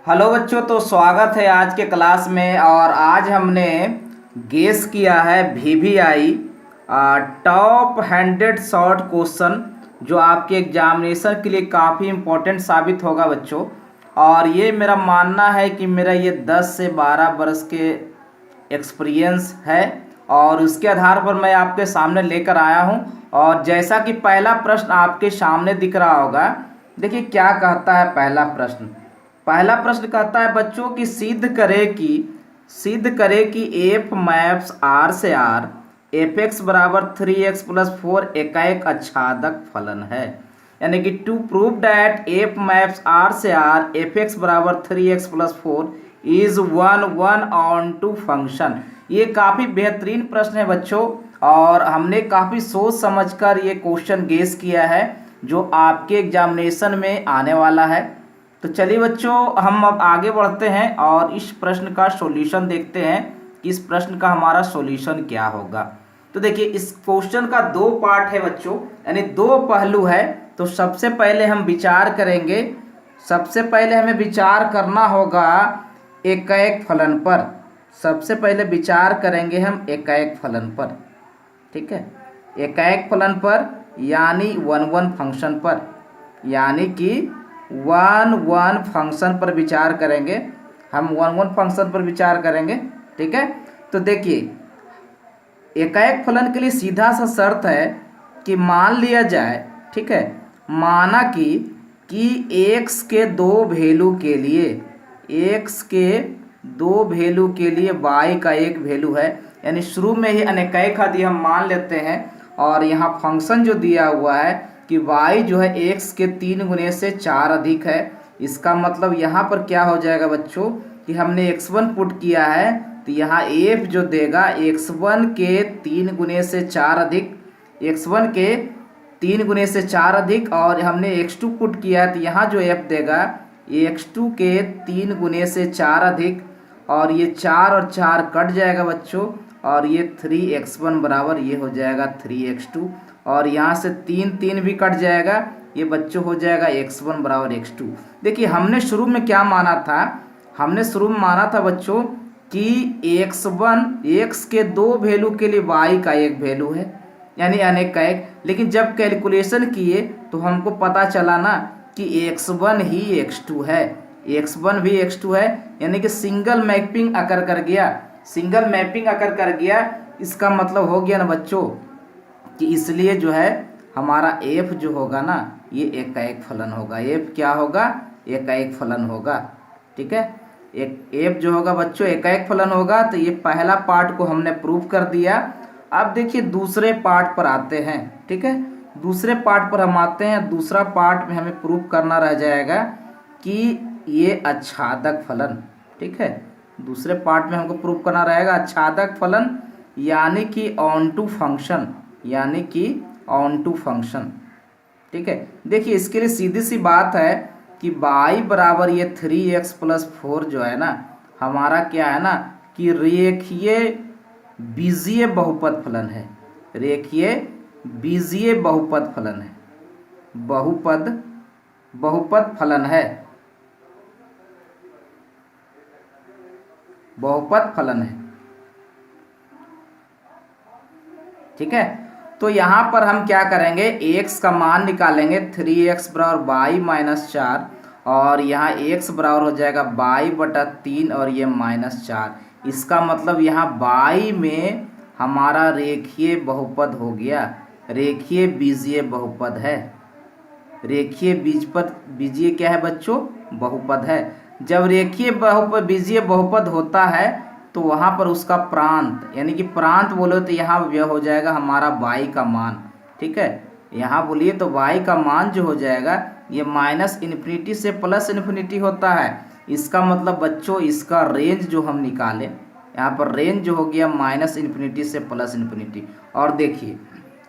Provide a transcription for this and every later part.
Hello बच्चों, तो स्वागत है आज के क्लास में। और आज हमने गेस किया है VVI टॉप 100 शॉर्ट क्वेश्चन, जो आपके एग्जामिनेशन के लिए काफ़ी इम्पोर्टेंट साबित होगा बच्चों। और ये मेरा मानना है कि मेरा ये 10 से 12 बरस के एक्सपीरियंस है, और उसके आधार पर मैं आपके सामने लेकर आया हूँ। और जैसा कि पहला प्रश्न आपके सामने दिख रहा होगा, देखिए क्या कहता है पहला प्रश्न। पहला प्रश्न कहता है बच्चों कि सिद्ध करे कि एफ मैप्स आर से आर एफ एक्स बराबर 3x+4 एकाएक आच्छादक फलन है। यानी कि to prove that F maps R से आर एफ एक्स बराबर 3x+4 is one onto function. ये काफ़ी बेहतरीन प्रश्न है बच्चों, और हमने काफ़ी सोच समझकर ये क्वेश्चन गेस किया है जो आपके एग्जामिनेशन में आने वाला है। तो चलिए बच्चों, हम अब आगे बढ़ते हैं और इस प्रश्न का सॉल्यूशन देखते हैं कि इस प्रश्न का हमारा सॉल्यूशन क्या होगा। तो देखिए, इस क्वेश्चन का दो पार्ट है बच्चों, यानी दो पहलू है। तो सबसे पहले हम विचार करेंगे, सबसे पहले हमें विचार करना होगा एकाएक फलन पर। सबसे पहले विचार करेंगे हम एकाएक फलन पर, ठीक है, एकाएक फलन पर, यानी वन फंक्शन पर, यानी कि वन फंक्शन पर विचार करेंगे। हम वन फंक्शन पर विचार करेंगे, ठीक है। तो देखिए, एकाएक फलन के लिए सीधा सा शर्त है कि मान लिया जाए, ठीक है, माना कि x के दो वैल्यू के लिए, x के दो वैल्यू के लिए y का एक वैल्यू है। यानी शुरू में ही अनेकाएक आदि हम मान लेते हैं, और यहाँ फंक्शन जो दिया हुआ है कि y जो है x के 3 गुने से 4 अधिक है। इसका मतलब यहाँ पर क्या हो जाएगा बच्चों कि हमने x1 पुट किया है, तो यहाँ f जो देगा x1 के 3 गुने से 4 अधिक, x1 के 3 गुने से 4 अधिक, और हमने x2 पुट किया है, तो यहाँ जो f देगा x2 के 3 गुने से 4 अधिक, और ये 4 और 4 कट जाएगा बच्चों, और ये 3x1 बराबर ये हो जाएगा 3x2, और यहाँ से 3 भी कट जाएगा, ये बच्चों हो जाएगा x1 बराबर x2। देखिए, हमने शुरू में क्या माना था, हमने शुरू में माना था बच्चों कि x1 x के दो वैल्यू के लिए y का एक वैल्यू है, यानी अनेकाएक। लेकिन जब कैलकुलेशन किए तो हमको पता चला ना कि x1 ही x2 है, x1 भी x2 है, यानी कि सिंगल मैपिंग अकर कर गया, सिंगल मैपिंग अकर कर गया। इसका मतलब हो गया ना बच्चों कि इसलिए जो है हमारा f जो होगा ना, ये एकाएक फलन होगा। f क्या होगा? एकाएक फलन होगा, ठीक है। एक f जो होगा बच्चों एकाएक फलन होगा। तो ये पहला पार्ट को हमने प्रूव कर दिया। अब देखिए दूसरे पार्ट पर आते हैं, ठीक है। दूसरे पार्ट पर हम आते हैं। दूसरा पार्ट में हमें प्रूव करना रह जाएगा कि ये आच्छादक फलन, ठीक है। दूसरे पार्ट में हमको प्रूव करना रहेगा आच्छादक फलन, यानी कि ऑन टू फंक्शन, यानी कि ऑन टू फंक्शन, ठीक है। देखिए, इसके लिए सीधी सी बात है कि y बराबर ये 3x+4 जो है ना, हमारा क्या है ना कि रेखीय बीजीय बहुपद फलन है, रेखीय बीजीय बहुपद फलन है, बहुपद फलन है, बहुपद फलन है, ठीक है। तो यहाँ पर हम क्या करेंगे, x का मान निकालेंगे, 3x बराबर y-4, और यहाँ x बराबर हो जाएगा y/3 और ये -4। इसका मतलब यहाँ y में हमारा रेखीय बहुपद हो गया, रेखीय बीजीय बहुपद है। रेखीय बीजीय क्या है बच्चों? बहुपद है। जब रेखीय बहुपद बीजीय बहुपद होता है तो वहाँ पर उसका प्रांत, यानी कि प्रांत बोलो तो यहाँ यह हो जाएगा हमारा y का मान, ठीक है। यहाँ बोलिए तो y का मान जो हो जाएगा ये -∞ से +∞ होता है। इसका मतलब बच्चों इसका रेंज जो हम निकालें, यहाँ पर रेंज जो हो गया -∞ से +∞। और देखिए,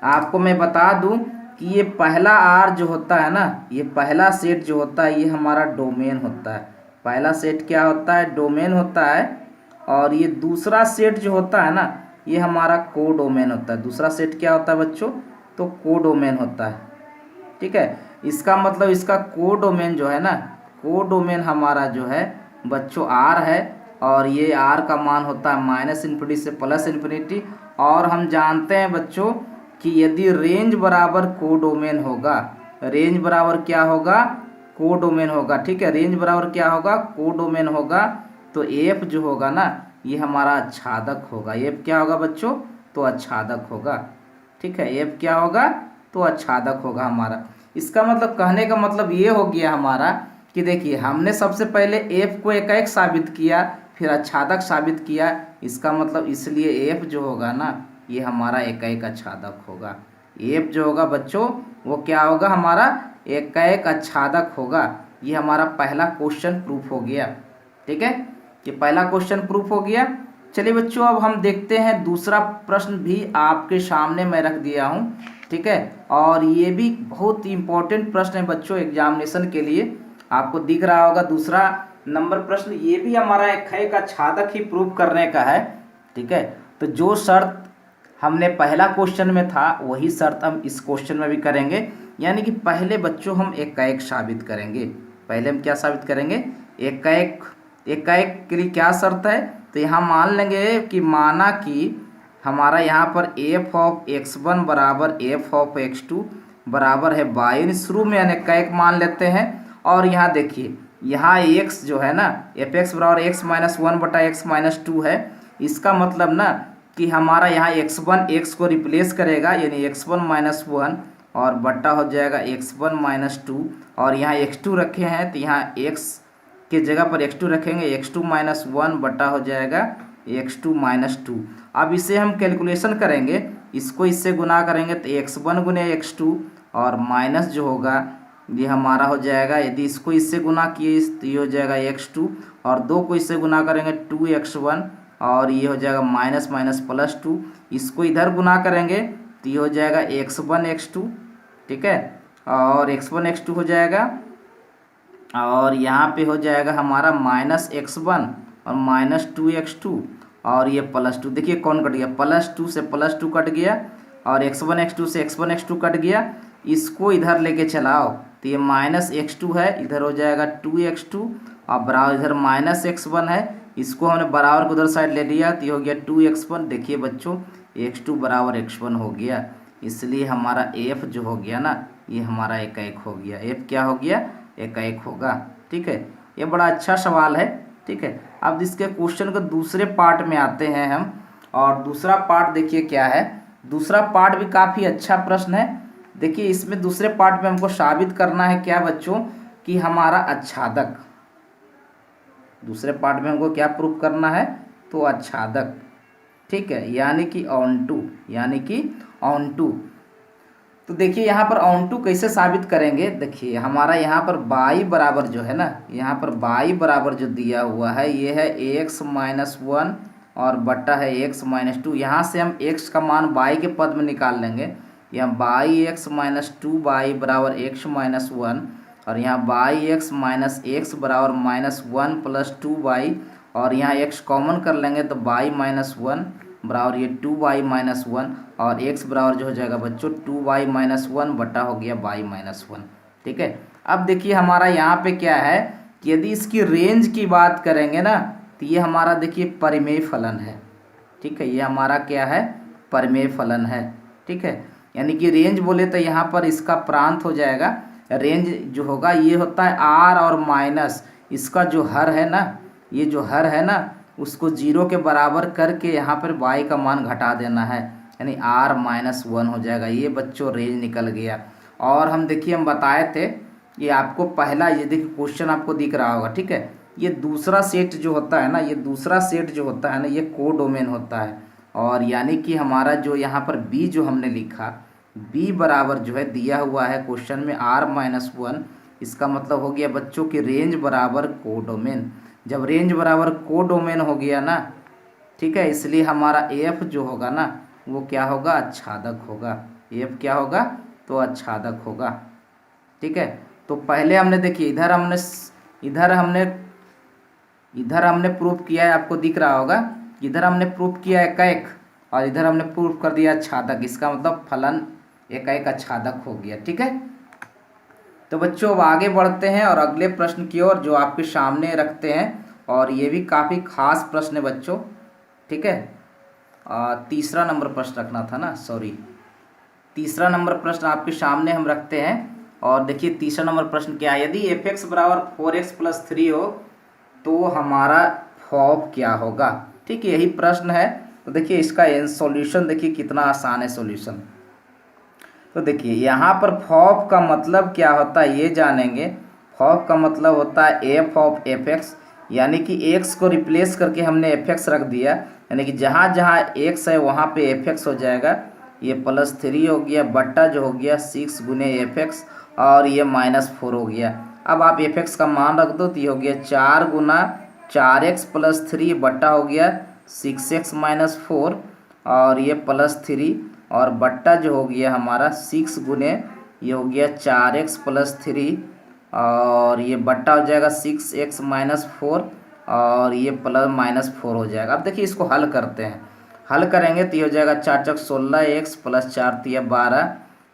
आपको मैं बता दूँ कि ये पहला r जो होता है ना, ये पहला सेट जो होता है ये हमारा डोमेन होता है। पहला सेट क्या होता है? डोमेन होता है। और ये दूसरा सेट जो होता है ना, ये हमारा कोडोमेन होता है। दूसरा सेट क्या होता है बच्चों? तो कोडोमेन होता है, ठीक है। इसका मतलब इसका कोडोमेन जो है ना, कोडोमेन हमारा जो है बच्चों आर है और ये आर का मान होता है माइनस इन्फिनिटी से प्लस इन्फिनिटी। और हम जानते हैं बच्चों कि यदि रेंज बराबर कोडोमेन होगा, रेंज बराबर क्या होगा, कोडोमेन होगा, ठीक है, रेंज बराबर क्या होगा, कोडोमेन होगा, तो एफ जो होगा ना ये हमारा आच्छादक होगा। एफ क्या होगा बच्चों, तो आच्छादक होगा, ठीक है, एफ क्या होगा, तो आच्छादक होगा हमारा। इसका मतलब कहने का मतलब ये हो गया हमारा कि देखिए हमने सबसे पहले एफ को एकाएक साबित किया, फिर आच्छादक साबित किया। इसका मतलब इसलिए एफ जो होगा ना ये हमारा एकाएक आच्छादक होगा। एफ जो होगा बच्चों वो क्या होगा, हमारा एकाएक आच्छादक होगा। ये हमारा पहला क्वेश्चन प्रूफ हो गया, ठीक है, ये पहला क्वेश्चन प्रूफ हो गया। चलिए बच्चों अब हम देखते हैं दूसरा प्रश्न भी आपके सामने मैं रख दिया हूँ, ठीक है, और ये भी बहुत इंपॉर्टेंट प्रश्न है बच्चों एग्जामिनेशन के लिए। आपको दिख रहा होगा दूसरा नंबर प्रश्न, ये भी हमारा एकाएक आच्छादक ही प्रूव करने का है, ठीक है। तो जो शर्त हमने पहला क्वेश्चन में था वही शर्त हम इस क्वेश्चन में भी करेंगे। यानी कि पहले बच्चों हम एकाएक साबित करेंगे। पहले हम क्या साबित करेंगे, एकाएक। एकाएक के लिए क्या शर्त है, तो यहाँ मान लेंगे कि माना कि हमारा यहाँ पर एफ ऑफ x1 बराबर एफ ऑफ x2 बराबर है बाई, शुरू में एकाएक मान लेते हैं। और यहाँ देखिए यहाँ x जो है ना एफ एक्स बराबर एक्स माइनस वन बटा एक्स माइनस टू है। इसका मतलब ना कि हमारा यहाँ x1 x को रिप्लेस करेगा, यानी x1 माइनस वन और बट्टा हो जाएगा x1 माइनस टू, और यहाँ x2 रखे हैं तो यहाँ x के जगह पर x2 रखेंगे, x2 माइनस वन बट्टा हो जाएगा x2 माइनस टू। अब इसे हम कैलकुलेशन करेंगे, इसको इससे गुना करेंगे तो x1 गुने x2 और माइनस जो होगा ये हमारा हो जाएगा, यदि इसको इससे गुना किए तो ये हो जाएगा x2 और दो को इससे गुना करेंगे 2x1 और ये हो जाएगा माइनस माइनस प्लस 2। इसको इधर गुना करेंगे तो ये हो जाएगा x1 x2, ठीक है, और x1 x2 हो जाएगा और यहाँ पे हो जाएगा हमारा माइनस x1 और माइनस 2x2 और ये प्लस 2। देखिए कौन कट गया, प्लस 2 से प्लस 2 कट गया और x1 x2 से x1 x2 कट गया। इसको इधर लेके चलाओ तो ये माइनस x2 है, इधर हो जाएगा 2x2 और बराबर इधर माइनस x1 है, इसको हमने बराबर को उधर साइड ले लिया तो ये हो गया 2x1। देखिए बच्चों x2 बराबर x1 हो गया, इसलिए हमारा f जो हो गया ना ये हमारा एकाएक हो गया। f क्या हो गया, एकाएक होगा, ठीक है। ये बड़ा अच्छा सवाल है, ठीक है। अब इसके क्वेश्चन को दूसरे पार्ट में आते हैं हम, और दूसरा पार्ट देखिए क्या है। दूसरा पार्ट भी काफ़ी अच्छा प्रश्न है। देखिए इसमें दूसरे पार्ट में हमको साबित करना है क्या बच्चों, कि हमारा आच्छादक, दूसरे पार्ट में हमको क्या प्रूफ करना है, तो आच्छादक, ठीक है, यानी कि ऑन टू, यानी कि ऑन टू। तो देखिए यहाँ पर ऑन टू कैसे साबित करेंगे। देखिए हमारा यहाँ पर बाई बराबर जो है ना, यहाँ पर बाई बराबर जो दिया हुआ है ये है एक्स माइनस वन और बट्टा है एक्स माइनस टू। यहाँ से हम एक्स का मान बाई के पद में निकाल लेंगे। यहाँ by x minus two by बराबर एक्स माइनस वन और यहाँ बाई एक्स माइनस एक्स बराबर minus one plus two by, और यहाँ एक्स कॉमन कर लेंगे तो बाई माइनस वन बराबर ये 2y माइनस वन और x बराबर जो हो जाएगा बच्चों 2y माइनस वन बटा हो गया y माइनस वन, ठीक है। अब देखिए हमारा यहाँ पे क्या है कि यदि इसकी रेंज की बात करेंगे ना तो ये हमारा देखिए परिमेय फलन है, ठीक है, ये हमारा क्या है, परिमेय फलन है, ठीक है। यानी कि रेंज बोले तो यहाँ पर इसका प्रांत हो जाएगा। रेंज जो होगा ये होता है r और माइनस इसका जो हर है ना, ये जो हर है ना उसको 0 के बराबर करके यहाँ पर y का मान घटा देना है, यानी r माइनस वन हो जाएगा। ये बच्चों रेंज निकल गया। और हम देखिए हम बताए थे ये आपको पहला, ये देखिए क्वेश्चन आपको दिख रहा होगा, ठीक है। ये दूसरा सेट जो होता है ना, ये दूसरा सेट जो होता है ना ये कोडोमेन होता है। और यानी कि हमारा जो यहाँ पर b जो हमने लिखा, b बराबर जो है दिया हुआ है क्वेश्चन में r माइनस वन, इसका मतलब हो गया बच्चों की रेंज बराबर कोडोमेन। जब रेंज बराबर कोडोमेन हो गया ना, ठीक है, इसलिए हमारा एफ जो होगा ना वो क्या होगा, आच्छादक होगा। एफ क्या होगा, तो आच्छादक होगा, ठीक है। तो पहले हमने देखिए इधर हमने प्रूफ किया है, आपको दिख रहा होगा, इधर हमने प्रूफ किया है एकाएक और इधर हमने प्रूफ कर दिया आच्छादक। इसका मतलब फलन एकाएक आच्छादक हो गया, ठीक है। तो बच्चों अब आगे बढ़ते हैं और अगले प्रश्न की ओर जो आपके सामने रखते हैं और ये भी काफ़ी खास प्रश्न है बच्चों, ठीक है। तीसरा नंबर प्रश्न रखना था ना, सॉरी, तीसरा नंबर प्रश्न आपके सामने हम रखते हैं। और देखिए तीसरा नंबर प्रश्न क्या है, यदि एफ एक्स बराबर 4x + 3 हो तो हमारा फॉब क्या होगा। ठीक है, यही प्रश्न है। तो देखिए इसका सॉल्यूशन देखिए कितना आसान है सॉल्यूशन। तो देखिए यहाँ पर फॉब का मतलब क्या होता है ये जानेंगे। फॉब का मतलब होता है एफ ऑफ एफ एक्स, यानी कि एक्स को रिप्लेस करके हमने एफ एक्स रख दिया, यानी कि जहाँ जहाँ एक्स है वहाँ पे एफ एक्स हो जाएगा। ये +3 हो गया बट्टा जो हो गया 6 गुने एफ एक्स, और ये -4 हो गया। अब आप एफ एक्स का मान रख दो तो ये हो गया 4 गुना 4x + 3 बट्टा हो गया 6x - 4, और ये +3 और बट्टा जो हो गया हमारा 6 गुने ये हो गया 4x + 3, और ये बट्टा हो जाएगा 6x - 4, और ये +-4 हो जाएगा। अब देखिए इसको हल करते हैं। हल करेंगे तो ये हो जाएगा 4 × 16 x + 4 × 12,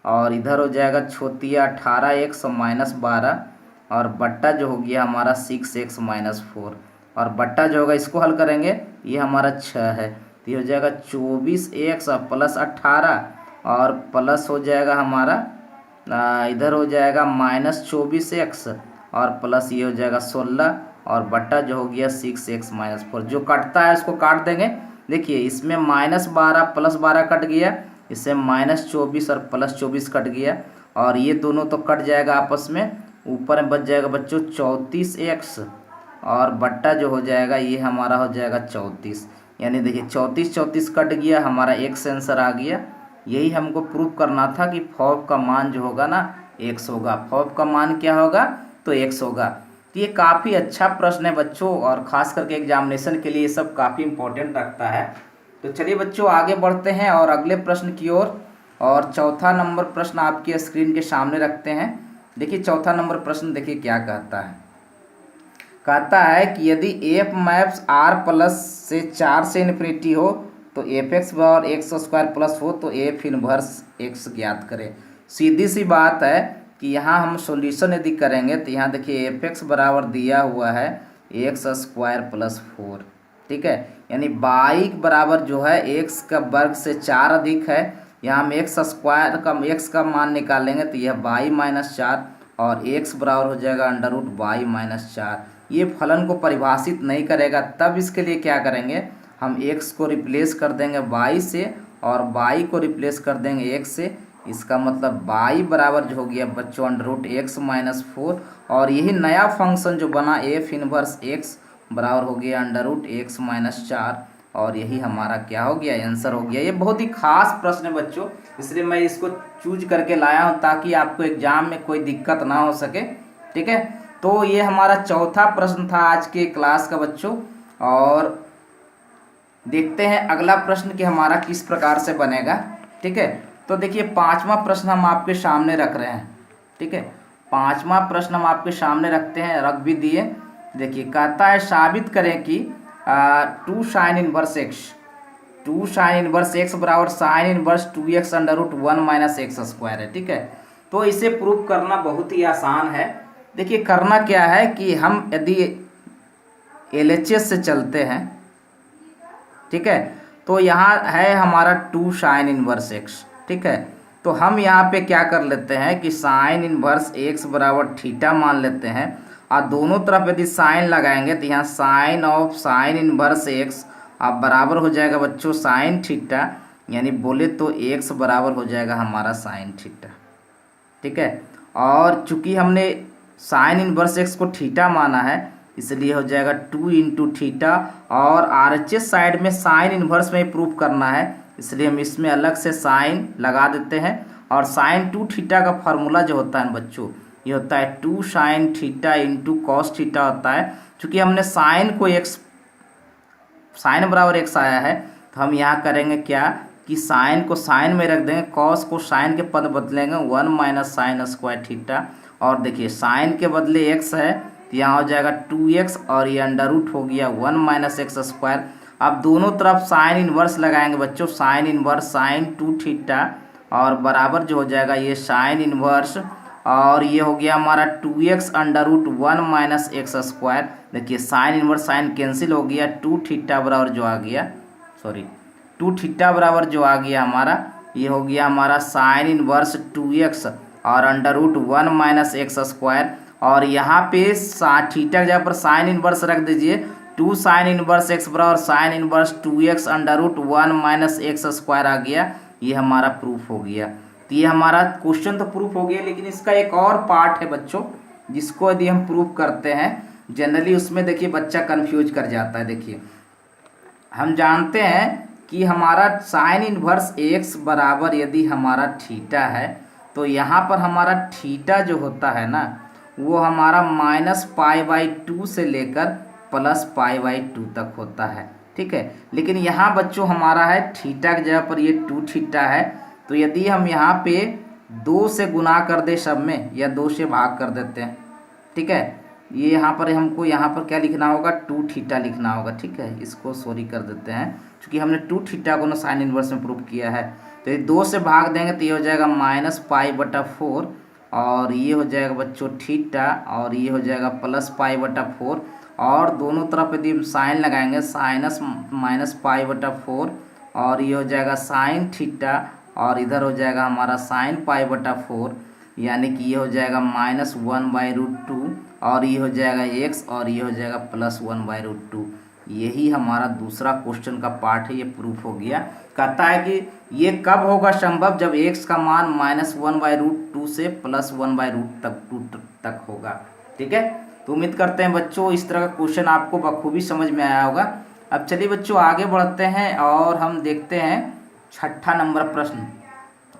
और इधर हो जाएगा छोतिया 18x - 12, और बट्टा जो हो गया हमारा 6x - 4, और बट्टा जो होगा इसको हल करेंगे ये हमारा 6 है, तो ये हो जाएगा 24x + 18, और प्लस हो जाएगा हमारा इधर हो जाएगा -24x, और प्लस ये हो जाएगा 16, और बट्टा जो हो गया 6x - 4। जो कटता है उसको काट देंगे। देखिए इसमें -12 + 12 कट गया, इससे -24 और +24 कट गया, और ये दोनों तो कट जाएगा आपस में। ऊपर में बच जाएगा बच्चों 34x, और बट्टा जो हो जाएगा ये हमारा हो जाएगा 34, यानी देखिए 34 कट गया, हमारा x आंसर आ गया। यही हमको प्रूव करना था कि फॉब का मान जो होगा ना x होगा। फॉब का मान क्या होगा तो x होगा। तो ये काफ़ी अच्छा प्रश्न है बच्चों, और ख़ास करके एग्जामिनेशन के लिए ये सब काफ़ी इम्पोर्टेंट रखता है। तो चलिए बच्चों आगे बढ़ते हैं और अगले प्रश्न की ओर। और चौथा नंबर प्रश्न आपके स्क्रीन के सामने रखते हैं। देखिए चौथा नंबर प्रश्न देखिए क्या कहता है। कहता है कि यदि एफ मैप्स r+ से 4 से इन्फिनिटी हो तो एफ एक्स बराबर x² + हो तो एफ इनवर्स x ज्ञात करें। सीधी सी बात है कि यहाँ हम सॉल्यूशन यदि करेंगे तो यहाँ देखिए एफ एक्स बराबर दिया हुआ है x² + 4, ठीक है, यानी y बराबर जो है x का वर्ग से 4 अधिक है। यहाँ हम x का मान निकालेंगे तो यह y - 4, और x बराबर हो जाएगा √y - 4। ये फलन को परिभाषित नहीं करेगा, तब इसके लिए क्या करेंगे हम x को रिप्लेस कर देंगे y से, और y को रिप्लेस कर देंगे x से। इसका मतलब y बराबर जो हो गया बच्चों √x - 4, और यही नया फंक्शन जो बना f इनवर्स x बराबर हो गया √x - 4, और यही हमारा क्या हो गया आंसर हो गया। ये बहुत ही खास प्रश्न है बच्चों, इसलिए मैं इसको चूज करके लाया हूँ ताकि आपको एग्जाम में कोई दिक्कत ना हो सके, ठीक है। तो ये हमारा चौथा प्रश्न था आज के क्लास का बच्चों, और देखते हैं अगला प्रश्न कि हमारा किस प्रकार से बनेगा, ठीक है। तो देखिए पांचवा प्रश्न हम आपके सामने रख रहे हैं, ठीक है। पांचवा प्रश्न हम आपके सामने रखते हैं, रख भी दिए। देखिए कहता है साबित करें कि 2 sin इनवर्स x बराबर sin इनवर्स 2x √1 - x² है, ठीक है। तो इसे प्रूव करना बहुत ही आसान है। देखिए करना क्या है कि हम यदि LHS से चलते हैं, ठीक है, तो यहाँ है हमारा 2 sin इनवर्स x, ठीक है। तो हम यहाँ पे क्या कर लेते हैं कि sin इनवर्स x बराबर थीटा मान लेते हैं, और दोनों तरफ यदि साइन लगाएंगे तो यहाँ sine of sin inverse x अब बराबर हो जाएगा बच्चों sin थीटा, यानी बोले तो x बराबर हो जाएगा हमारा sin थीटा, ठीक है। और चूंकि हमने sin इनवर्स x को थीटा माना है इसलिए हो जाएगा 2 × थीटा, और RHS साइड में साइन इनवर्स में प्रूफ करना है इसलिए हम इसमें अलग से साइन लगा देते हैं। और sin 2 थीटा का फार्मूला जो होता है बच्चों ये होता है 2 sin थीटा × cos थीटा होता है। चूँकि हमने साइन को साइन बराबर x आया है तो हम यहाँ करेंगे क्या कि साइन को साइन में रख देंगे, कॉस को साइन के पद बदलेंगे 1 - sin² थीटा, और देखिए साइन के बदले x है तो यहाँ हो जाएगा 2x, और ये √ हो गया 1 - x²। अब दोनों तरफ साइन इनवर्स लगाएंगे बच्चों, साइन इनवर्स sin 2 थीटा, और बराबर जो हो जाएगा ये साइन इनवर्स और ये हो गया हमारा 2x under root 1 minus x square. देखिए साइन इनवर्स साइन कैंसिल हो गया, 2 थीटा बराबर जो आ गया, सॉरी 2 थीटा बराबर जो आ गया हमारा, ये हो गया हमारा साइन इनवर्स 2x और under root 1 minus x square. और यहाँ पे थीटा की जगह पर साइन इनवर्स रख दीजिए, 2 साइन इनवर्स एक्स बराबर sine inverse 2x under root 1 minus x square आ गया। ये हमारा प्रूफ हो गया। तो ये हमारा क्वेश्चन तो प्रूफ हो गया, लेकिन इसका एक और पार्ट है बच्चों, जिसको यदि हम प्रूफ करते हैं जनरली उसमें देखिए बच्चा कंफ्यूज कर जाता है। देखिए हम जानते हैं कि हमारा साइन इनवर्स एक्स बराबर यदि हमारा थीटा है, तो यहाँ पर हमारा थीटा जो होता है ना, वो हमारा -π/2 से लेकर +π/2 तक होता है। ठीक है, लेकिन यहाँ बच्चों हमारा है थीटा की जगह पर ये 2 थीटा है, तो यदि हम यहाँ पे 2 से गुना कर दे सब में, या 2 से भाग कर देते हैं, ठीक है, ये यहाँ पर हमको यहाँ पर क्या लिखना होगा, 2 थीटा लिखना होगा। ठीक है, इसको सॉरी कर देते हैं, क्योंकि हमने 2 थीटा को ना साइन इनवर्स में प्रूफ किया है। तो ये 2 से भाग देंगे तो ये हो जाएगा -π/4, और ये हो जाएगा बच्चों थीटा, और ये हो जाएगा +π/4, और दोनों तरफ यदि हम साइन लगाएंगे साइनस -π/4, और ये हो जाएगा साइन थीटा, और इधर हो जाएगा हमारा साइन π/4, यानी कि ये हो जाएगा -1/√2, और ये हो जाएगा x, और ये हो जाएगा +1/√2। यही हमारा दूसरा क्वेश्चन का पार्ट है, ये प्रूफ हो गया। कहता है कि ये कब होगा संभव, जब x का मान -1/√2 से +1/√2 तक होगा। ठीक है, तो उम्मीद करते हैं बच्चों इस तरह का क्वेश्चन आपको बखूबी समझ में आया होगा। अब चलिए बच्चों आगे बढ़ते हैं और हम देखते हैं छठा नंबर प्रश्न।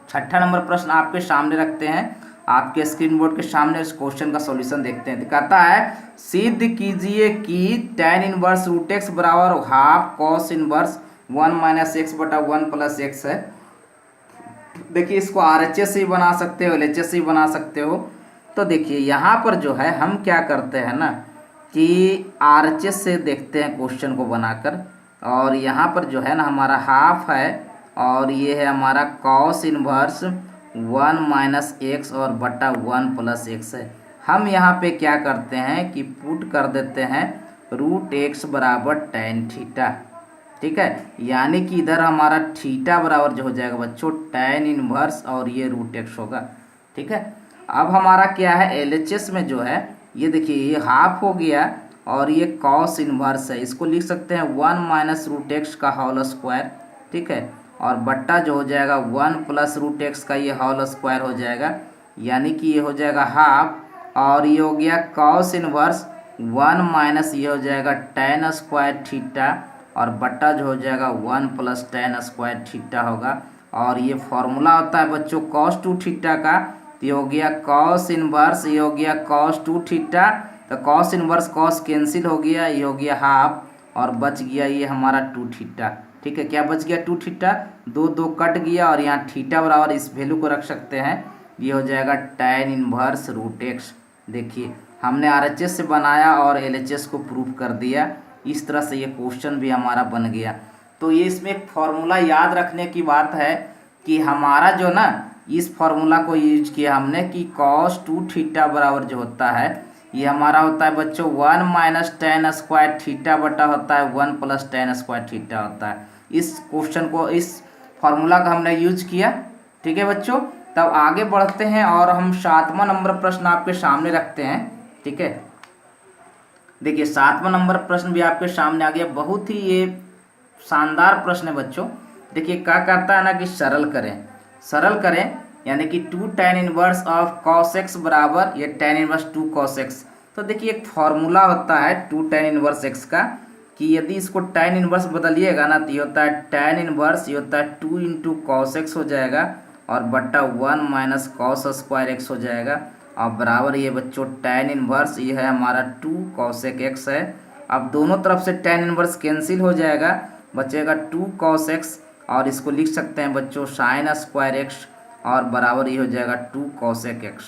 छठा नंबर प्रश्न आपके सामने रखते हैं, आपके स्क्रीन बोर्ड के सामने इस क्वेश्चन का सॉल्यूशन देखते हैं। तो कहता है सिद्ध कीजिए कि tan इनवर्स रूट एक्स बराबर half cos inverse 1 minus x बटा 1 प्लस एक्स है। देखिए इसको RHS से ही बना सकते हो, LHS से ही बना सकते हो। तो देखिए यहाँ पर जो है हम क्या करते हैं ना कि RHS से देखते हैं क्वेश्चन को बनाकर, और यहाँ पर जो है ना हमारा हाफ है, और ये है हमारा कॉस इनवर्स 1 माइनस एक्स और बटा 1 प्लस एक्स है। हम यहाँ पे क्या करते हैं कि पुट कर देते हैं √x बराबर tan थीटा। ठीक है, यानी कि इधर हमारा थीटा बराबर जो हो जाएगा बच्चों tan इनवर्स, और ये √x होगा। ठीक है, अब हमारा क्या है LHS में जो है, ये देखिए ये हाफ हो गया, और ये कॉस इनवर्स है, इसको लिख सकते हैं 1 माइनस √x का होल स्क्वायर। ठीक है, और बट्टा जो हो जाएगा 1 प्लस √x का ये होल स्क्वायर हो जाएगा, यानी कि ये हो जाएगा हाफ, और ये हो गया कॉस इनवर्स 1 माइनस ये हो जाएगा tan स्क्वायर थीटा, और बट्टा जो हो जाएगा 1 प्लस tan स्क्वायर थीटा होगा। और ये फॉर्मूला होता है बच्चों cos 2 थीटा का, तो ये हो गया कॉस इनवर्स, ये हो गया cos 2 थीटा, तो कॉस इनवर्स कॉस कैंसिल हो गया, ये हो गया हाफ, और बच गया ये हमारा 2 थीटा। ठीक है, क्या बच गया 2 थीटा, 2 कट गया, और यहाँ थीटा बराबर इस वैल्यू को रख सकते हैं, ये हो जाएगा tan इनवर्स √x। देखिए हमने RHS से बनाया और LHS को प्रूफ कर दिया, इस तरह से ये क्वेश्चन भी हमारा बन गया। तो ये इसमें एक फॉर्मूला याद रखने की बात है कि हमारा जो ना इस फॉर्मूला को यूज किया हमने कि cos 2 थीटा बराबर जो होता है, ये हमारा होता है बच्चों 1 माइनस tan स्क्वायर थीटा बटा होता है 1 प्लस tan स्क्वायर थीटा होता है। इस क्वेश्चन को, इस फॉर्मूला का हमने यूज किया। ठीक है बच्चों, तब आगे बढ़ते हैं और हम 7वां नंबर प्रश्न आपके सामने रखते हैं। ठीक है, देखिए 7वां नंबर प्रश्न भी आपके सामने आ गया, बहुत ही ये शानदार प्रश्न है बच्चों। देखिए क्या करता है ना कि सरल करें, यानी कि 2 tan inverse of cos x बराबर ये tan इनवर्स 2 cos x। तो देखिए एक फॉर्मूला होता है 2 tan इनवर्स x का, कि यदि इसको tan इनवर्स बदलिएगा ना, तो ये होता है tan इनवर्स, ये होता है 2 इंटू cos x हो जाएगा, और बट्टा 1 माइनस cos स्क्वायर x हो जाएगा, और बराबर ये बच्चों tan इनवर्स ये है हमारा 2 cos x है। अब दोनों तरफ से tan इनवर्स कैंसिल हो जाएगा, बचेगा 2 cos x, और इसको लिख सकते हैं बच्चों sin स्क्वायर x, और बराबर ये हो जाएगा 2 cos x।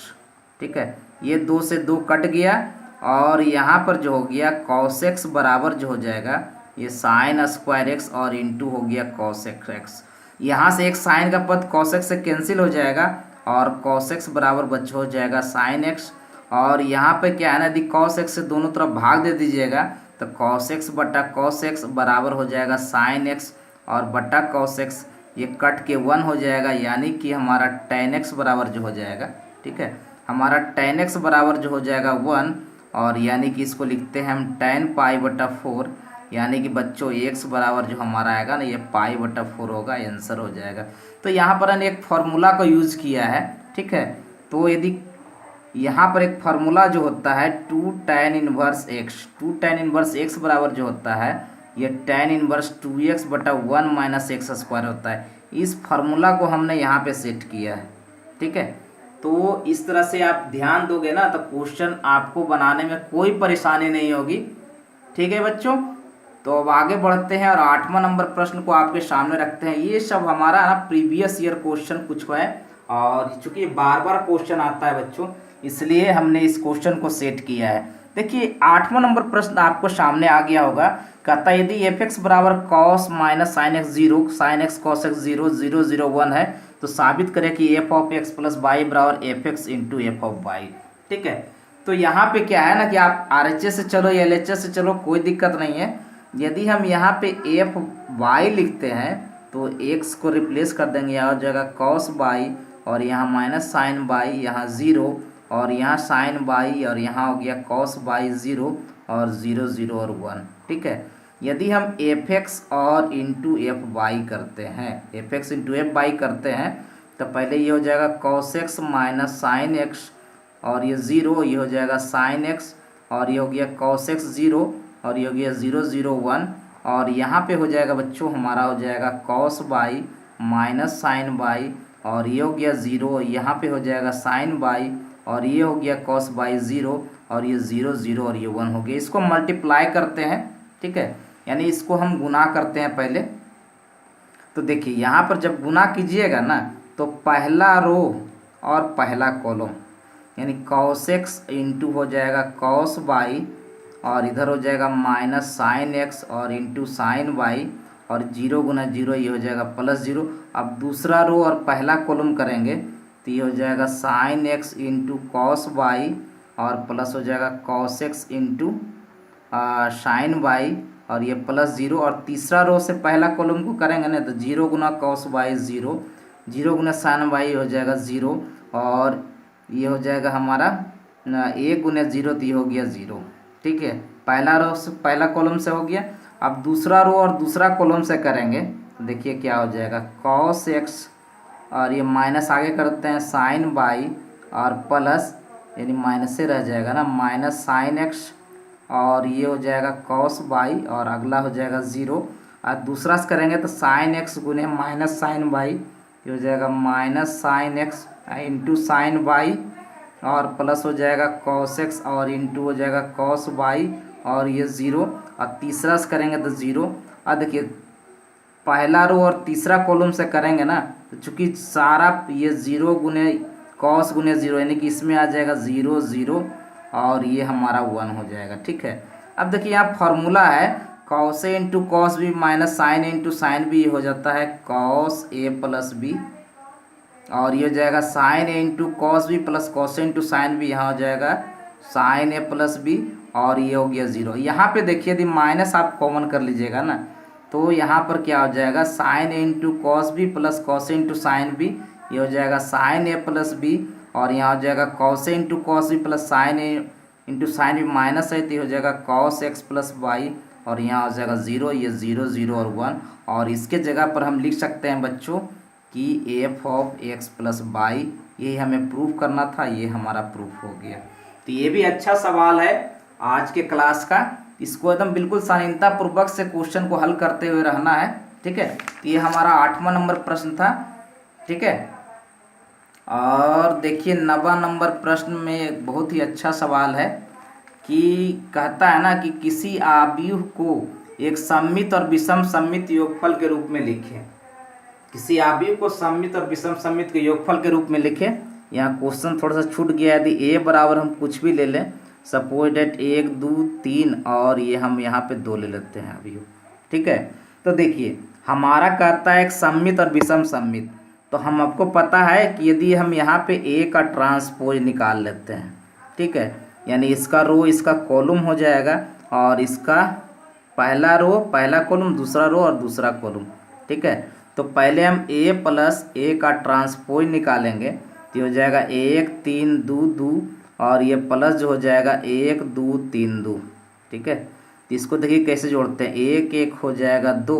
ठीक है, ये 2 से 2 कट गया, और यहाँ पर जो हो गया cos x बराबर जो हो जाएगा ये sin स्क्वायर x, और इंटू हो गया cos x। यहाँ से एक साइन का पद cos x से कैंसिल हो जाएगा, और cos x बराबर बच्चों हो जाएगा sin x। और यहाँ पे क्या है ना, यदि cos x से दोनों तरफ भाग दे दीजिएगा तो cos x बटा cos x बराबर हो जाएगा sin x, और बटा cos x ये कट के 1 हो जाएगा, यानी कि हमारा tan x बराबर जो हो जाएगा, ठीक है, हमारा tan x बराबर जो हो जाएगा 1, और यानी कि इसको लिखते हैं हम tan पाई बटा 4, यानी कि बच्चों x बराबर जो हमारा आएगा ना ये पाई बटा 4 होगा, आंसर हो जाएगा। तो यहाँ पर हमने एक फार्मूला को यूज़ किया है, ठीक है। तो यदि यहाँ पर एक फार्मूला जो होता है 2 tan inverse x, 2 tan inverse x बराबर जो होता है ये tan इनवर्स 2x बटा 1 माइनस एक्स स्क्वायर होता है। इस फार्मूला को हमने यहाँ पे सेट किया है, ठीक है। तो इस तरह से आप ध्यान दोगे ना तो क्वेश्चन आपको बनाने में कोई परेशानी नहीं होगी, ठीक है बच्चों। तो अब आगे बढ़ते हैं और 8वां नंबर प्रश्न को आपके सामने रखते हैं। ये सब हमारा ना प्रीवियस ईयर क्वेश्चन कुछ है, और चूंकि बार बार क्वेश्चन आता है बच्चों, इसलिए हमने इस क्वेश्चन को सेट किया है। देखिए 8वां नंबर प्रश्न आपको सामने आ गया होगा। कहता है यदि एफ एक्स बराबर cos minus sine x 0, sine x cos x 0, 0, 0, 1 है तो साबित करें कि F of x plus y बराबर f x into f of y, ठीक है। तो यहाँ पे क्या है ना कि आप RHS से चलो या LHS से चलो, कोई दिक्कत नहीं है। यदि हम यहाँ पे एफ वाई लिखते हैं तो एक्स को रिप्लेस कर देंगे, यहाँ हो जाएगा कॉस वाई, और यहाँ माइनस साइन वाई, यहाँ 0, और यहाँ साइन वाई, और यहाँ हो गया कॉस वाई 0, और 0, 0 और 1, ठीक है। यदि हम एफ एक्स और इंटू एफ वाई करते हैं, F x into F Y करते हैं तो पहले ये हो जाएगा cos X minus sine X, और ये 0, ये हो जाएगा साइन एक्स, और ये हो गया कॉस एक्स 0, और ये हो गया 0, 0, 1, और यहाँ पे हो जाएगा बच्चों हमारा हो जाएगा cos Y minus sine Y, और ये हो गया 0, यहाँ पे हो जाएगा साइन वाई, और ये हो गया कॉस वाई 0, और ये 0, 0 और ये 1 हो गया। इसको मल्टीप्लाई करते हैं, ठीक है, यानी इसको हम गुना करते हैं पहले। तो देखिए यहाँ पर जब गुना कीजिएगा ना तो पहला रो और पहला कॉलम, यानी कॉस एक्स इंटू हो जाएगा कॉस वाई, और इधर हो जाएगा माइनस साइन एक्स और इंटू साइन वाई, और 0 गुना 0 ये हो जाएगा प्लस 0। अब दूसरा रो और पहला कॉलम करेंगे तो ये हो जाएगा sine X into cos Y, और प्लस हो जाएगा cos X into sine Y, और ये प्लस 0। और तीसरा रो से पहला कॉलम को करेंगे ना तो 0 गुना कॉस वाई 0, 0 गुना साइन वाई हो जाएगा 0, और ये हो जाएगा हमारा 1 गुना 0 तो ये हो गया 0, ठीक है। पहला रो से पहला कॉलम से हो गया। अब दूसरा रो और दूसरा कॉलम से करेंगे तो देखिए क्या हो जाएगा कॉस एक्स, और ये माइनस आगे करते हैं साइन वाई, और प्लस यानी माइनस से रह जाएगा ना माइनस साइन एक्स, और ये हो जाएगा कॉस वाई, और अगला हो जाएगा 0। और दूसरा से करेंगे तो साइन एक्स गुने माइनस साइन वाई, ये हो जाएगा minus sine X into sine Y, और प्लस हो जाएगा कॉस एक्स, और इंटू हो जाएगा कॉस वाई, और ये 0। और तीसरा से करेंगे तो 0। और देखिए पहला रो और तीसरा कॉलम से करेंगे ना तो चूँकि सारा ये 0 गुने कॉस गुने 0, यानी कि इसमें आ जाएगा 0, 0, और ये हमारा 1 हो जाएगा, ठीक है। अब देखिए यहाँ फार्मूला है cos a into cos b minus sine a into sine b, हो जाता है कॉस ए प्लस बी, और ये हो जाएगा sine a into cos b plus cos a into sine b, यहाँ हो जाएगा साइन ए प्लस बी, और ये हो गया 0। यहाँ पे देखिए यदि माइनस आप कॉमन कर लीजिएगा ना तो यहाँ पर क्या हो जाएगा sine a into cos b plus cos a into sine b, ये हो जाएगा साइन ए प्लस बी, और यहाँ हो जाएगा cos a into cos b plus sine a into sine b minus है तो ये हो जाएगा कॉस एक्स प्लस वाई, और यहाँ हो जाएगा 0, ये 0, 0 और 1। और इसके जगह पर हम लिख सकते हैं बच्चों कि F of x plus Y, यही हमें प्रूफ करना था, ये हमारा प्रूफ हो गया। तो ये भी अच्छा सवाल है आज के क्लास का, इसको एकदम बिल्कुल शालीनता पूर्वक से क्वेश्चन को हल करते हुए रहना है, ठीक है। तो ये हमारा 8वां नंबर प्रश्न था, ठीक है। और देखिए 9वां नंबर प्रश्न में एक बहुत ही अच्छा सवाल है कि कहता है ना कि किसी आव्यूह को एक सममित और विषम सममित योगफल के रूप में लिखें। किसी आव्यूह को सममित और विषम सममित के योगफल के रूप में लिखें। यहाँ क्वेश्चन थोड़ा सा छूट गया, यदि ए बराबर हम कुछ भी ले लें, सपोज डेट 1, 2, 3, और ये हम यहाँ पे 2 ले लेते हैं आव्यूह, ठीक है। तो देखिए हमारा कहता है एक सममित और विषम सममित, तो हम आपको पता है कि यदि हम यहाँ पे ए का ट्रांसपोज निकाल लेते हैं, ठीक है, यानी इसका रो इसका कॉलम हो जाएगा और इसका पहला रो पहला कॉलम, दूसरा रो और दूसरा कॉलम, ठीक है। तो पहले हम ए प्लस ए का ट्रांसपोज निकालेंगे तो हो जाएगा 1 3 2 2 और ये प्लस जो हो जाएगा 1 2 3 2, ठीक है। तो इसको देखिए कैसे जोड़ते हैं, 1 1 हो जाएगा 2,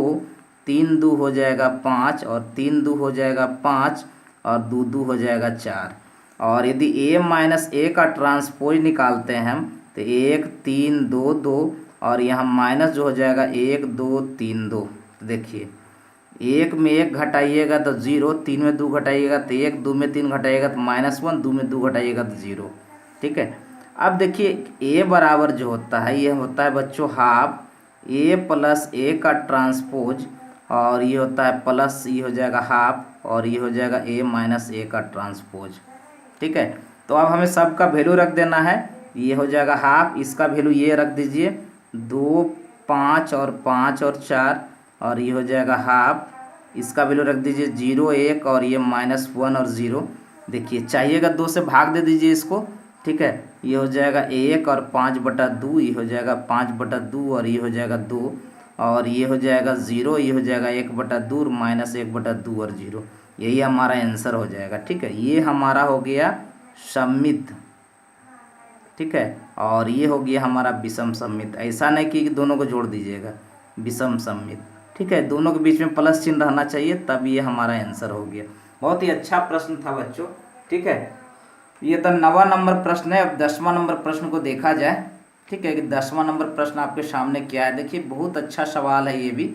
3 2 हो जाएगा 5 और 3 2 हो जाएगा 5 और 2 2 हो जाएगा 4। और यदि ए माइनस ए का ट्रांसपोज निकालते हैं हम तो 1 3 2 2 और यहाँ माइनस जो हो जाएगा 1 2 3 2। तो देखिए 1 में 1 घटाइएगा तो 0, 3 में 2 घटाइएगा तो 1, 2 में 3 घटाइएगा तो -1, 2 में 2 घटाइएगा तो 0, ठीक है। अब देखिए ए बराबर जो होता है ये होता है बच्चों हाफ ए प्लस ए का ट्रांसपोज और ये होता है प्लस ये हो जाएगा हाफ और ये हो जाएगा ए माइनस ए का ट्रांसपोज, ठीक है। तो अब हमें सब का वैल्यू रख देना है, ये हो जाएगा हाफ, इसका वैल्यू ये रख दीजिए 2 5 और 5 और 4 और ये हो जाएगा हाफ, इसका वैल्यू रख दीजिए 0 1 और ये -1 और 0। देखिए चाहिएगा 2 से भाग दे दीजिए इसको, ठीक है। ये हो जाएगा 1 और 5/2, ये हो जाएगा 5/2 और ये हो जाएगा 2 और ये हो जाएगा 0, ये हो जाएगा 1/2 -1/2 और 0। यही हमारा आंसर हो जाएगा, ठीक है। ये हमारा हो गया सममित, ठीक है, और ये हो गया हमारा विषम सममित। ऐसा नहीं कि दोनों को जोड़ दीजिएगा, विषम सममित, ठीक है, दोनों के बीच में प्लस चिन्ह रहना चाहिए, तब ये हमारा आंसर हो गया। बहुत ही अच्छा प्रश्न था बच्चों, ठीक है। ये तो 9वां नंबर प्रश्न है। अब 10वां नंबर प्रश्न को देखा जाए, ठीक है, कि 10वां नंबर प्रश्न आपके सामने क्या है। देखिए बहुत अच्छा सवाल है ये भी,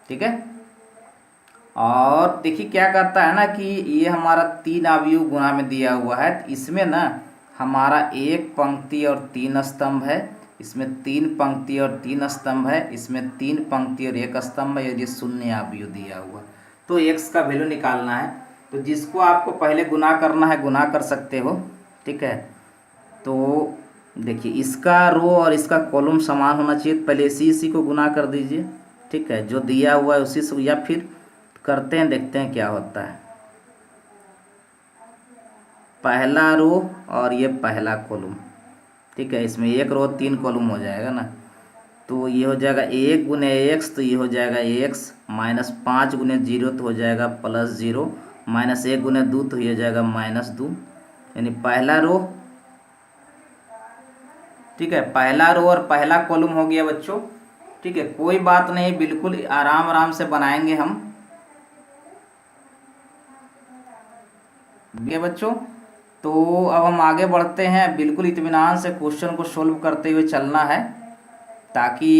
ठीक है। और देखिए क्या करता है ना कि ये हमारा 3 अवयव गुणा में दिया हुआ है, तो इसमें ना हमारा 1 पंक्ति और 3 स्तंभ है, इसमें 3 पंक्ति और 3 स्तंभ है, इसमें 3 पंक्ति और 1 स्तंभ है, और ये शून्य अवयव दिया हुआ। तो x का वैल्यू निकालना है, तो जिसको आपको पहले गुना करना है गुना कर सकते हो, ठीक है। तो देखिए इसका रो और इसका कॉलम समान होना चाहिए, पहले इसी को गुना कर दीजिए, ठीक है, जो दिया हुआ है उसी से, या फिर करते हैं देखते हैं क्या होता है। पहला रो और ये पहला कॉलम, ठीक है, इसमें 1 रो 3 कॉलम हो जाएगा ना, तो ये हो जाएगा 1 गुने x, तो ये हो जाएगा x -5 गुने 0 तो हो जाएगा +0 -1 गुने 2 तो ये हो जाएगा -2, यानी पहला रो, ठीक है, पहला रो और पहला कॉलम हो गया बच्चों, ठीक है। कोई बात नहीं, बिल्कुल आराम आराम से बनाएंगे हम, ये बच्चों। तो अब हम आगे बढ़ते हैं, बिल्कुल इत्मीनान से क्वेश्चन को सोल्व करते हुए चलना है ताकि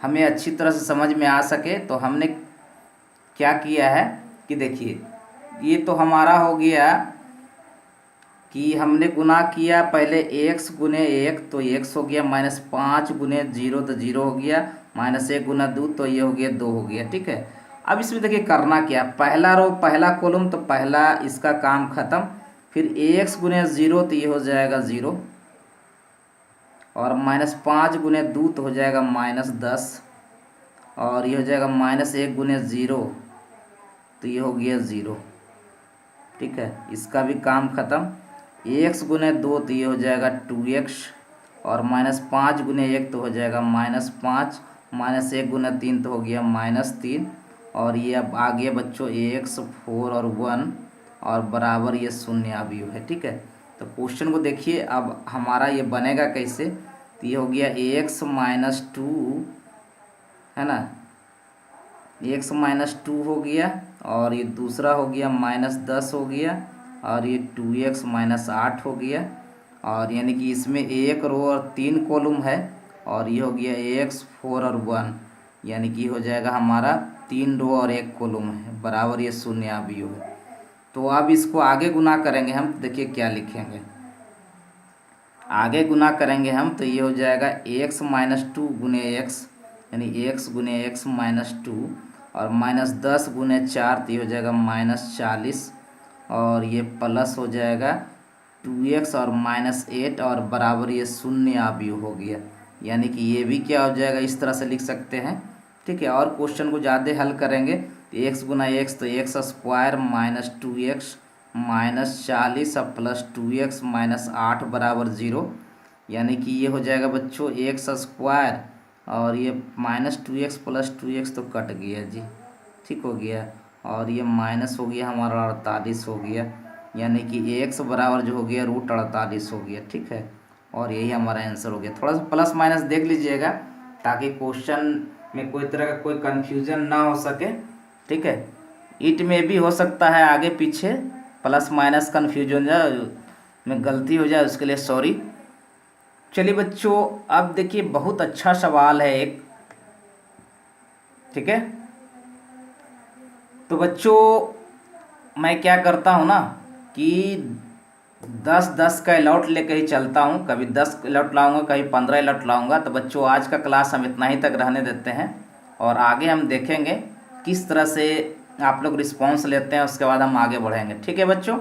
हमें अच्छी तरह से समझ में आ सके। तो हमने क्या किया है कि देखिए ये तो हमारा हो गया कि हमने गुना किया पहले x गुने 1 तो x हो गया, -5 गुने 0 तो 0 हो गया, -1 गुना 2 तो ये हो गया 2 हो गया, ठीक है। अब इसमें देखिए करना क्या, पहला रो पहला कॉलम तो पहला इसका काम खत्म, फिर x गुने 0 तो ये हो जाएगा 0 और -5 गुने 2 तो हो जाएगा -10 और ये हो जाएगा -1 गुने 0 तो ये हो गया 0, ठीक है, इसका भी काम खत्म। x गुने 2 तो ये हो जाएगा 2x और -5 गुने 1 तो हो जाएगा -5, -1 गुना 3 तो हो गया -3 और ये अब आ गया बच्चों x 4 और 1 और बराबर ये शून्य अवयव है, ठीक है। तो क्वेश्चन को देखिए अब हमारा ये बनेगा कैसे, तो ये हो गया x -2 है ना, x -2 हो गया और ये दूसरा हो गया -10 हो गया और ये 2x -8 हो गया, और यानी कि इसमें 1 रो और 3 कॉलम है और ये हो गया x 4 और 1, यानी कि हो जाएगा हमारा 3 रो और 1 कॉलम है, बराबर ये शून्य अवयव है। तो अब इसको आगे गुना करेंगे हम, देखिए क्या लिखेंगे, आगे गुना करेंगे हम तो ये हो जाएगा x -2 गुने x, यानी x गुने x -2 और -10 गुने 4 तो ये हो जाएगा -40 और ये प्लस हो जाएगा 2x और -8 और बराबर ये शून्य अवयव हो गया, यानी कि ये भी क्या हो जाएगा, इस तरह से लिख सकते हैं, ठीक है। और क्वेश्चन को ज़्यादा हल करेंगे एक्स गुना एक्स तो x square minus 2x minus 40 अब प्लस 2x माइनस 8 बराबर 0, यानी कि ये हो जाएगा बच्चों एक्स स्क्वायर और ये माइनस 2x प्लस 2x तो कट गया जी, ठीक हो गया, और ये माइनस हो गया हमारा 48 हो गया, यानी कि एक्स बराबर जो हो गया √48 हो गया, ठीक है। और यही हमारा आंसर हो गया। थोड़ा सा प्लस माइनस देख लीजिएगा ताकि क्वेश्चन में कोई तरह का कोई कन्फ्यूजन ना हो सके, ठीक है। इट में भी हो सकता है आगे पीछे प्लस माइनस कन्फ्यूजन में गलती हो जाए, उसके लिए सॉरी। चलिए बच्चों अब देखिए बहुत अच्छा सवाल है एक, ठीक है। तो बच्चों मैं क्या करता हूँ ना कि 10-10 का अलॉट लेकर ही चलता हूँ, कभी 10 अलॉट लाऊंगा कभी 15 अलॉट लाऊंगा। तो बच्चों आज का क्लास हम इतना ही तक रहने देते हैं और आगे हम देखेंगे किस तरह से आप लोग रिस्पॉन्स लेते हैं, उसके बाद हम आगे बढ़ेंगे, ठीक है बच्चों।